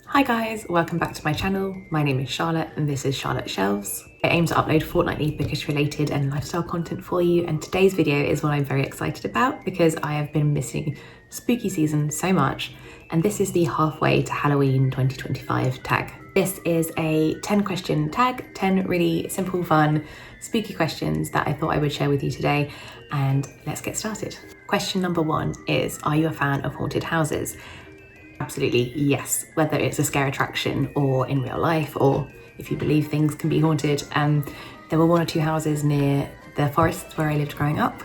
Hi guys, welcome back to my channel. My name is Charlotte and this is Charlotteshelves. I aim to upload fortnightly bookish related and lifestyle content for you, and today's video is one I'm very excited about because I have been missing spooky season so much, and this is the halfway to Halloween 2025 tag. This is a 10 question tag, 10 really simple, fun, spooky questions that I thought I would share with you today, and let's get started. Question number 1 is, are you a fan of haunted houses? Absolutely yes, whether it's a scare attraction or in real life, or if you believe things can be haunted. There were 1 or 2 houses near the forests where I lived growing up,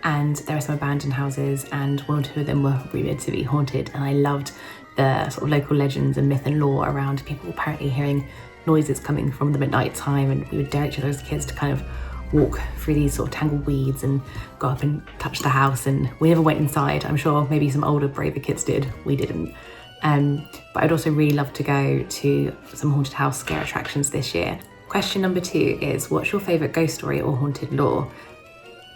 and there are some abandoned houses, and 1 or 2 of them were rumoured to be haunted, and I loved the sort of local legends and myth and lore around people apparently hearing noises coming from them at night time, and we would dare each other as kids to kind of walk through these sort of tangled weeds and go up and touch the house, and we never went inside. I'm sure maybe some older, braver kids did, we didn't. But I'd also really love to go to some haunted house scare attractions this year. Question number 2 is, what's your favourite ghost story or haunted lore?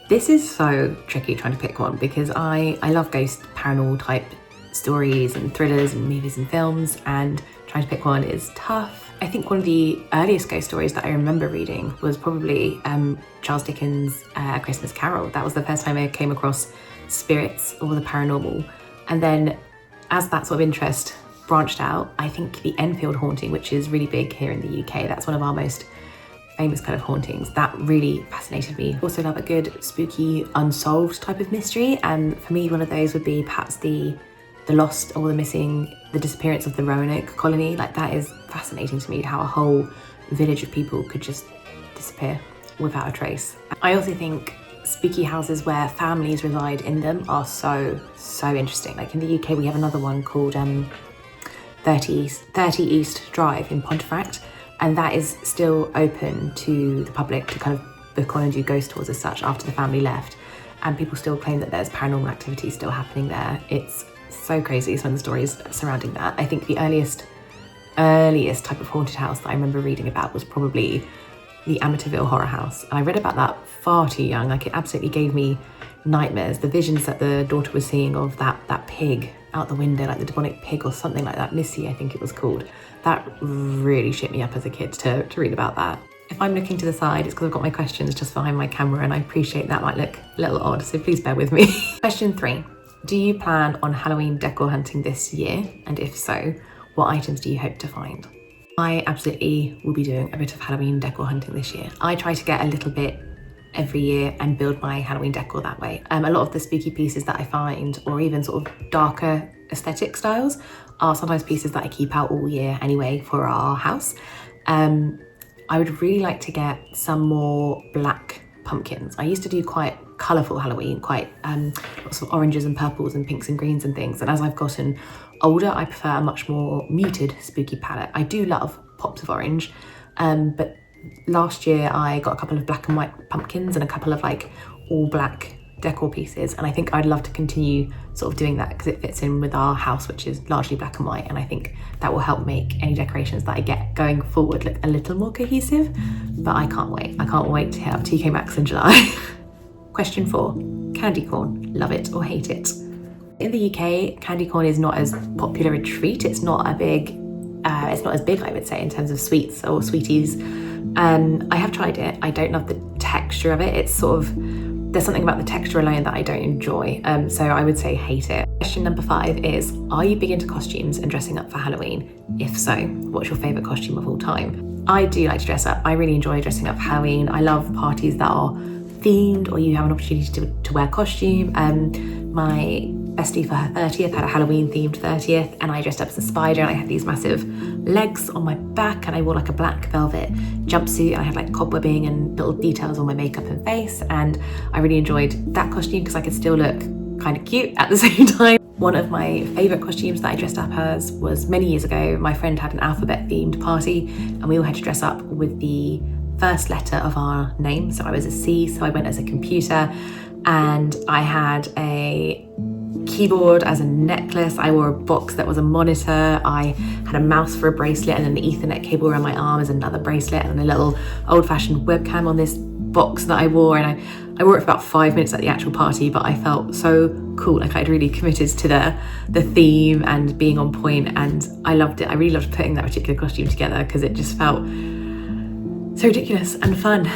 This is so tricky trying to pick one because I love ghost paranormal type stories and thrillers and movies and films, and trying to pick one is tough. I think one of the earliest ghost stories that I remember reading was probably Charles Dickens' A Christmas Carol. That was the first time I came across spirits or the paranormal. And then as that sort of interest branched out, I think the Enfield haunting, which is really big here in the UK, that's one of our most famous kind of hauntings, that really fascinated me. Also love a good spooky unsolved type of mystery, and for me one of those would be perhaps the lost or the missing, the disappearance of the Roanoke colony. Like, that is fascinating to me, how a whole village of people could just disappear without a trace. I also think spooky houses where families reside in them are so interesting. Like in the UK we have another one called 30 East Drive in Pontefract, and that is still open to the public to kind of book on and do ghost tours as such after the family left, and people still claim that there's paranormal activity still happening there. It's so crazy, some of the stories surrounding that. I think the earliest type of haunted house that I remember reading about was probably the Amityville Horror House, and I read about that far too young. Like, it absolutely gave me nightmares. The visions that the daughter was seeing of that pig out the window, like the demonic pig or something like that, Missy I think it was called, that really shit me up as a kid to read about that. If I'm looking to the side, it's because I've got my questions just behind my camera, and I appreciate that might look a little odd, so please bear with me. Question 3, do you plan on Halloween decor hunting this year? And if so, what items do you hope to find? I absolutely will be doing a bit of Halloween decor hunting this year. I try to get a little bit every year and build my Halloween decor that way. A lot of the spooky pieces that I find, or even sort of darker aesthetic styles, are sometimes pieces that I keep out all year anyway for our house. I would really like to get some more black pumpkins. I used to do quite colourful Halloween, quite lots of oranges and purples and pinks and greens and things, and as I've gotten older I prefer a much more muted spooky palette. I do love pops of orange, but last year I got a couple of black and white pumpkins and a couple of like all black decor pieces, and I think I'd love to continue sort of doing that because it fits in with our house, which is largely black and white, and I think that will help make any decorations that I get going forward look a little more cohesive. But I can't wait to hit up TK Maxx in July. Question 4, candy corn, love it or hate it? In the UK, candy corn is not as popular a treat. It's not as big, I would say, in terms of sweets or sweeties. I have tried it. I don't love the texture of it. It's sort of, there's something about the texture alone that I don't enjoy. So I would say hate it. Question number 5 is, are you big into costumes and dressing up for Halloween? If so, what's your favourite costume of all time? I do like to dress up. I really enjoy dressing up for Halloween. I love parties that are themed, or you have an opportunity to wear a costume. My bestie for her 30th had a Halloween themed 30th, and I dressed up as a spider, and I had these massive legs on my back, and I wore like a black velvet jumpsuit, and I had like cobwebbing and little details on my makeup and face, and I really enjoyed that costume because I could still look kind of cute at the same time. One of my favourite costumes that I dressed up as was many years ago. My friend had an alphabet themed party, and we all had to dress up with the first letter of our name. So I was a C, so I went as a computer, and I had a keyboard as a necklace. I wore a box that was a monitor. I had a mouse for a bracelet, and then the Ethernet cable around my arm as another bracelet, and a little old-fashioned webcam on this box that I wore, and I wore it for about 5 minutes at the actual party, but I felt so cool, like I'd really committed to the theme and being on point, and I loved it. I really loved putting that particular costume together because it just felt so ridiculous and fun.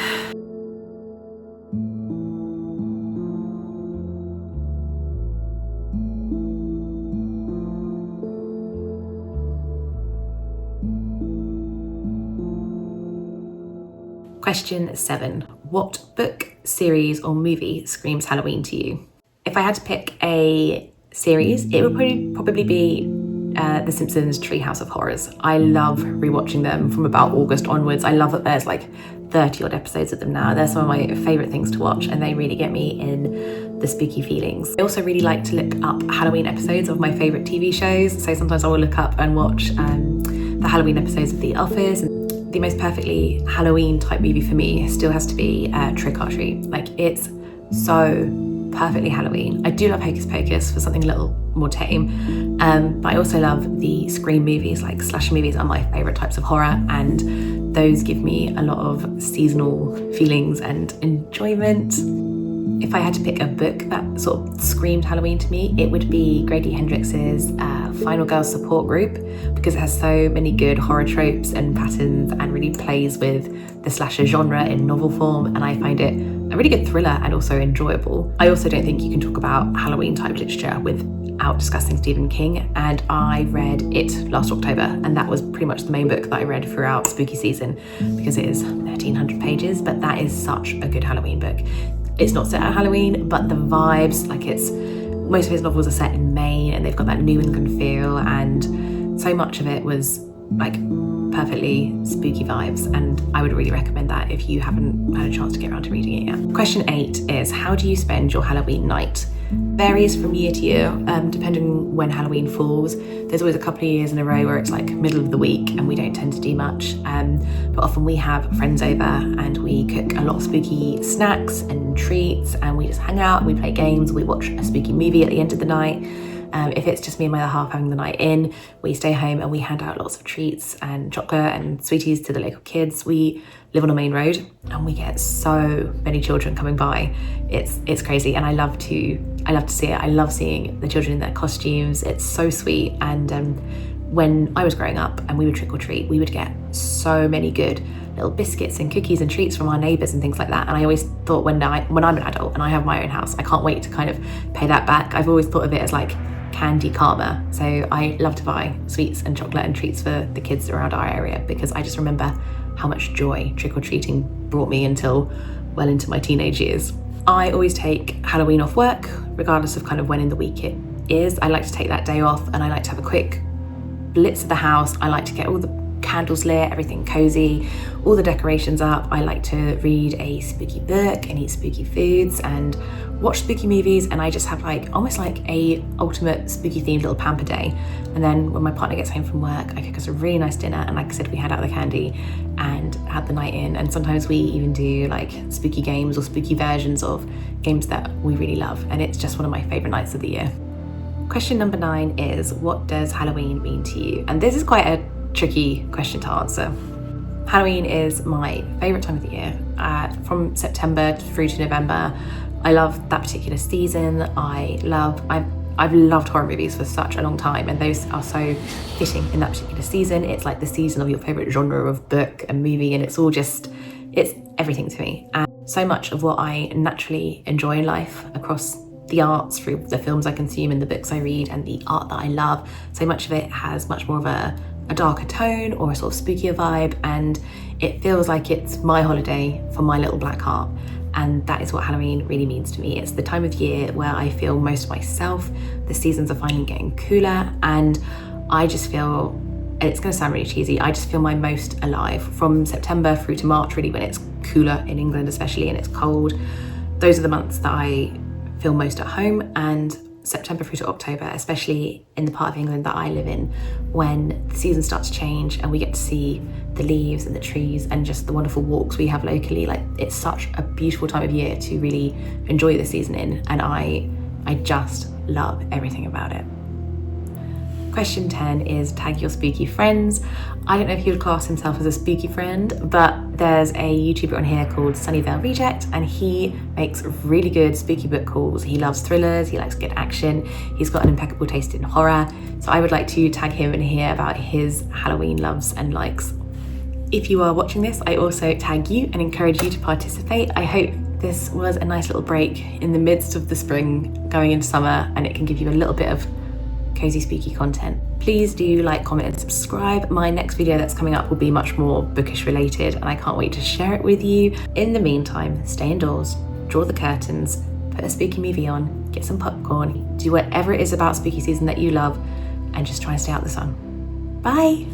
Question 7. What book, series or movie screams Halloween to you? If I had to pick a series, it would probably be The Simpsons Treehouse of Horrors. I love rewatching them from about August onwards. I love that there's like 30 odd episodes of them now. They're some of my favourite things to watch, and they really get me in the spooky feelings. I also really like to look up Halloween episodes of my favourite TV shows. So sometimes I will look up and watch the Halloween episodes of The Office. The most perfectly Halloween type movie for me still has to be Trick or Treat. Like, it's so perfectly Halloween. I do love Hocus Pocus for something a little more tame, but I also love the Scream movies. Like, slasher movies are my favourite types of horror, and those give me a lot of seasonal feelings and enjoyment. If I had to pick a book that sort of screamed Halloween to me, it would be Grady Hendrix's Final Girls Support Group, because it has so many good horror tropes and patterns and really plays with the slasher genre in novel form, and I find it a really good thriller and also enjoyable. I also don't think you can talk about Halloween type literature without discussing Stephen King, and I read It last October, and that was pretty much the main book that I read throughout spooky season, because it is 1,300 pages, but that is such a good Halloween book. It's not set at Halloween, but the vibes, like most of his novels are set in Maine, and they've got that New England feel, and so much of it was like perfectly spooky vibes, and I would really recommend that if you haven't had a chance to get around to reading it yet. Question 8 is, how do you spend your Halloween night? Varies from year to year, depending when Halloween falls. There's always a couple of years in a row where it's like middle of the week and we don't tend to do much, but often we have friends over and we cook a lot of spooky snacks and treats, and we just hang out and we play games, we watch a spooky movie at the end of the night. If it's just me and my other half having the night in, we stay home and we hand out lots of treats and chocolate and sweeties to the local kids. We live on a main road and we get so many children coming by. It's crazy, and I love to see it. I love seeing the children in their costumes. It's so sweet. And when I was growing up and we would trick or treat, we would get so many good little biscuits and cookies and treats from our neighbours and things like that. And I always thought when I'm an adult and I have my own house, I can't wait to kind of pay that back. I've always thought of it as like candy karma. So I love to buy sweets and chocolate and treats for the kids around our area, because I just remember how much joy trick-or-treating brought me until well into my teenage years. I always take Halloween off work, regardless of kind of when in the week it is. I like to take that day off, and I like to have a quick blitz of the house. I like to get all the candles lit, everything cozy, all the decorations up. I like to read a spooky book and eat spooky foods and watch spooky movies, and I just have like almost like a ultimate spooky themed little pamper day. And then when my partner gets home from work, I cook us a really nice dinner, and like I said, we had out the candy and had the night in, and sometimes we even do like spooky games or spooky versions of games that we really love, and it's just one of my favourite nights of the year. Question number 9 is, what does Halloween mean to you? And this is quite a tricky question to answer. Halloween is my favourite time of the year. From September through to November, I love that particular season. I've loved horror movies for such a long time, and those are so fitting in that particular season. It's like the season of your favourite genre of book and movie, and it's everything to me. And so much of what I naturally enjoy in life across the arts, through the films I consume and the books I read and the art that I love, so much of it has much more of a darker tone or a sort of spookier vibe, and it feels like it's my holiday for my little black heart. And that is what Halloween really means to me. It's the time of year where I feel most myself. The seasons are finally getting cooler, and I just feel, and it's going to sound really cheesy, I just feel my most alive from September through to March, really, when it's cooler in England especially and it's cold. Those are the months that I feel most at home, and September through to October, especially in the part of England that I live in, when the seasons start to change and we get to see the leaves and the trees and just the wonderful walks we have locally. Like, it's such a beautiful time of year to really enjoy the season in, and I just love everything about it. Question 10 is, tag your spooky friends. I don't know if he would class himself as a spooky friend, but There's a YouTuber on here called Sunnyvale Reject, and he makes really good spooky book hauls. He loves thrillers, he likes good action, he's got an impeccable taste in horror. So I would like to tag him and hear about his Halloween loves and likes. If you are watching this, I also tag you and encourage you to participate. I hope this was a nice little break in the midst of the spring going into summer, and it can give you a little bit of cozy spooky content. Please do like, comment and subscribe. My next video that's coming up will be much more bookish related, and I can't wait to share it with you. In the meantime, stay indoors, draw the curtains, put a spooky movie on, get some popcorn, do whatever it is about spooky season that you love, and just try and stay out the sun. Bye.